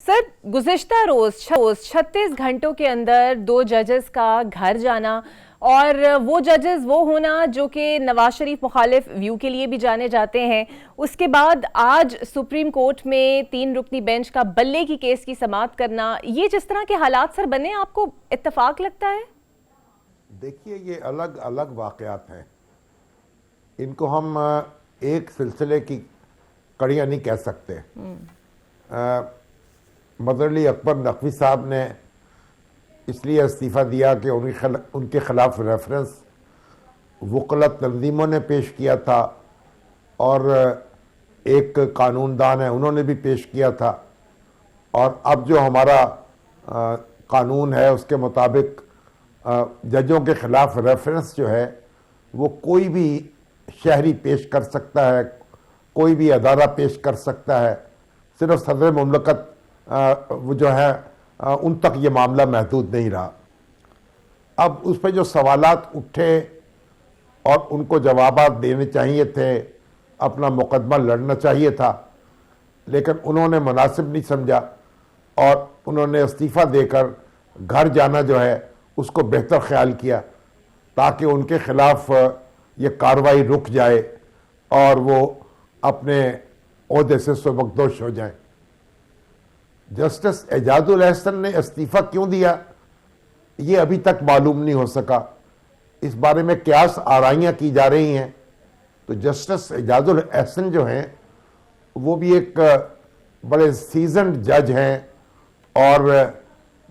Sir, गुज़िश्ता रोज़ 36 घंटों के अंदर 2 जजेस का घर जाना और वो जजेस वो होना जो कि नवाज शरीफ मुखालिफ व्यू के लिए भी जाने जाते हैं। उसके बाद आज सुप्रीम कोर्ट में 3 रुकनी बेंच का बल्ले की केस की समाअत करना, ये जिस तरह के हालात सर बने, आपको इत्तेफाक लगता है? देखिए, ये अलग अलग वाक़यात हैं। इनको हम एक सिलसिले की कड़ियाँ नहीं कह सकते। मदर अली अकबर नकवी साहब ने इसलिए इस्तीफ़ा दिया कि उनके ख़िलाफ़ रेफरेंस वकलत तंजीमों ने पेश किया था और एक कानूनदान है उन्होंने भी पेश किया था। और अब जो हमारा कानून है उसके मुताबिक जजों के ख़िलाफ़ रेफरेंस जो है वो कोई भी शहरी पेश कर सकता है, कोई भी अदारा पेश कर सकता है। सिर्फ सदर मुमलकत वो जो है उन तक ये मामला महदूद नहीं रहा। अब उस पर जो सवालात उठे और उनको जवाबात देने चाहिए थे, अपना मुकदमा लड़ना चाहिए था, लेकिन उन्होंने मुनासिब नहीं समझा और उन्होंने इस्तीफ़ा देकर घर जाना जो है उसको बेहतर ख्याल किया ताकि उनके ख़िलाफ़ ये कार्रवाई रुक जाए और वो अपने ओहदे से सुबकदोश हो जाए। जस्टिस एजाजुल एहसन ने इस्तीफ़ा क्यों दिया ये अभी तक मालूम नहीं हो सका। इस बारे में क्यास आराइयाँ की जा रही हैं। तो जस्टिस एजाजुल एहसन जो हैं वो भी एक बड़े सीजन्ड जज हैं और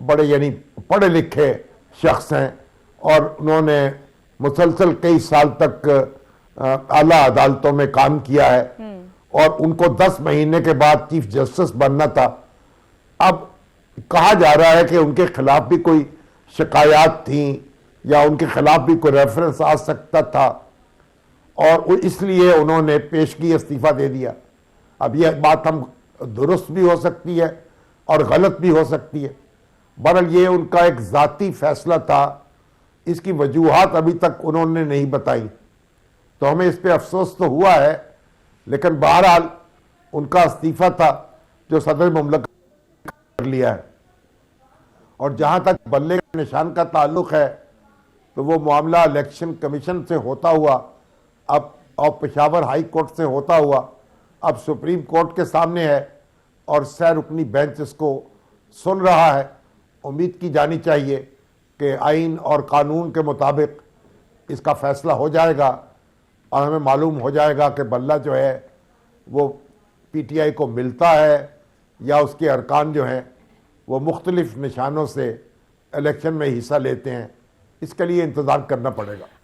बड़े यानी पढ़े लिखे शख्स हैं और उन्होंने मुसलसल कई साल तक आला अदालतों में काम किया है और उनको 10 महीने के बाद चीफ जस्टिस बनना था। अब कहा जा रहा है कि उनके खिलाफ भी कोई शिकायत थी या उनके खिलाफ भी कोई रेफरेंस आ सकता था और इसलिए उन्होंने पेशगी इस्तीफ़ा दे दिया। अब यह बात हम दुरुस्त भी हो सकती है और गलत भी हो सकती है। बहरहाल ये उनका एक ज़ाती फैसला था, इसकी वजूहात अभी तक उन्होंने नहीं बताई, तो हमें इस पे अफसोस तो हुआ है, लेकिन बहरहाल उनका इस्तीफ़ा था जो सदर मुमलकत कर लिया है। और जहाँ तक बल्ले के निशान का ताल्लुक़ है तो वो मामला इलेक्शन कमीशन से होता हुआ अब और पेशावर हाई कोर्ट से होता हुआ अब सुप्रीम कोर्ट के सामने है और 6 रुकनी बेंच इसको सुन रहा है। उम्मीद की जानी चाहिए कि आइन और कानून के मुताबिक इसका फ़ैसला हो जाएगा और हमें मालूम हो जाएगा कि बल्ला जो है वो पीटीआई को मिलता है या उसके अरकान जो हैं वो मुख्तलिफ निशानों से इलेक्शन में हिस्सा लेते हैं। इसके लिए इंतज़ार करना पड़ेगा।